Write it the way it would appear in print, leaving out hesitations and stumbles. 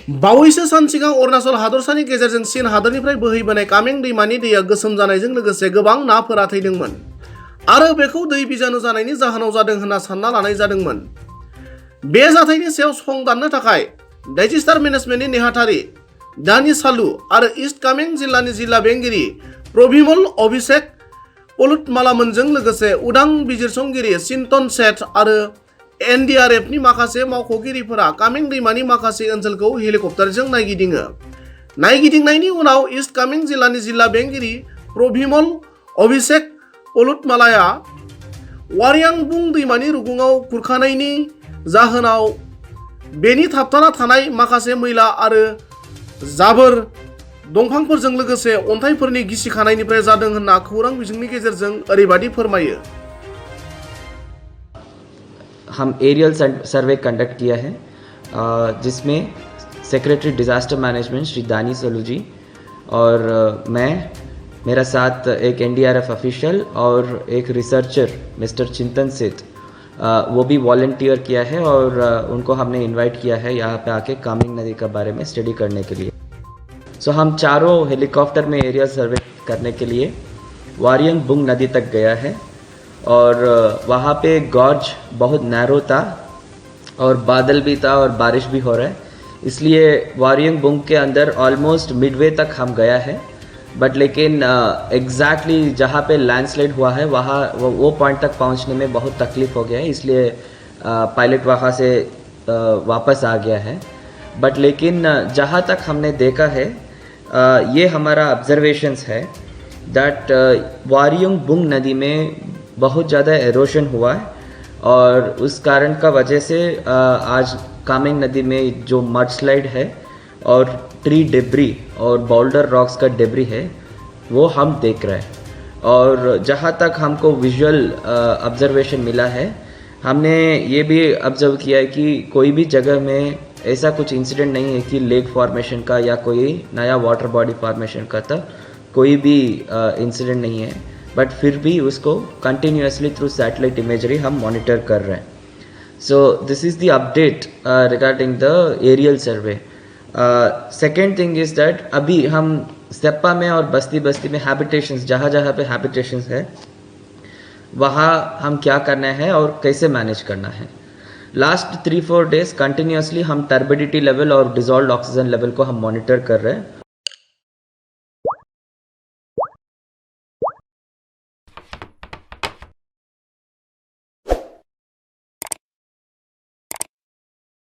बावैसो सान सिगां अरुणाचल हादरसानि गेजेरजों चीन हादोरनिफ्राय बोहैबोनाय कामें दैमानि दैया गोसोम जानायजों लोगोसे गोबां नाफोरा थैदोंमोन आरो बेखौ दै बिजानु जानायनि जाहोनाव जादों होनना सानना लानाय जादोंमोन। बे जाथायनि सायाव सं दाननो थाखाय डाइजेस्टार मेनेजमेन्टनि नेहाथारि दानि सालु आरो इस्ट कामें जिल्लानि जिल्ला बेंगिरि प्रभिमल अभिषेक पलुटमालामोनजों लोगोसे उदां बिजिरसंगिरि चिन्तन सेठ आरो एनडीआरएफनि माखासे मावख'गिरिफोरा कामें दैमानि माखासे ओनसोलखौ हेलिकप्टारजों नायगिदिङो। नायगिदिंनायनि उनाव इस्ट कामें जिल्लानि जिल्ला बेंगिरि प्रभिमल अभिषेक पलुटमालाया वारियांबुं दैमानि रुगुङाव खुरखानायनि जाहोनाव बेनि थाबथाना थानाय माखासे मैला आरो जाबोर दंफांफोरजों लोगोसे अन्थाइफोरनि गिसिखानायनिफ्राय जादों होनना खौरां बिजोंनि गेजेरजों ओरैबादि फोरमायो। हम एरियल सर्वे कंडक्ट किया है जिसमें सेक्रेटरी डिज़ास्टर मैनेजमेंट श्री दानी सलू जी और मेरा साथ एक एनडीआरएफ ऑफिशियल और एक रिसर्चर मिस्टर चिंतन सेठ वो भी वॉलंटियर किया है और उनको हमने इनवाइट किया है यहाँ पे आके कामेंग नदी के बारे में स्टडी करने के लिए। सो हम चारों हेलीकॉप्टर में एरियल सर्वे करने के लिए वारियांबुं नदी तक गया है और वहाँ पे गॉर्ज बहुत नैरो था और बादल भी था और बारिश भी हो रहा है, इसलिए वारियांबुं के अंदर ऑलमोस्ट मिडवे तक हम गया है। बट लेकिन एग्जैक्टली जहाँ पे लैंडस्लाइड हुआ है वहाँ वो पॉइंट तक पहुँचने में बहुत तकलीफ़ हो गया है, इसलिए पायलट वहाँ से वापस आ गया है। बट लेकिन जहाँ तक हमने देखा है ये हमारा ऑब्जर्वेशंस है दैट वारियांबुं नदी में बहुत ज़्यादा एरोशन हुआ है और उस कारण का वजह से आज कामेंग नदी में जो मड स्लाइड है और ट्री डेब्री और बोल्डर रॉक्स का डेब्री है वो हम देख रहे हैं। और जहाँ तक हमको विजुअल ऑब्जर्वेशन मिला है हमने ये भी ऑब्जर्व किया है कि कोई भी जगह में ऐसा कुछ इंसिडेंट नहीं है कि लेक फॉर्मेशन का या कोई नया वाटर बॉडी फॉर्मेशन का था, कोई भी इंसिडेंट नहीं है। बट फिर भी उसको कंटिन्यूसली थ्रू सैटेलाइट इमेजरी हम मॉनिटर कर रहे हैं। So this is the update regarding the aerial survey. Second thing is that अभी हम सेप्पा में और बस्ती बस्ती में हैबिटेशंस जहाँ जहाँ पे हैबिटेशंस है वहाँ हम क्या करना है और कैसे मैनेज करना है। लास्ट 3-4 डेज कंटिन्यूसली हम टर्बिडिटी लेवल और डिजॉल्व्ड ऑक्सीजन लेवल को हम मॉनिटर कर रहे हैं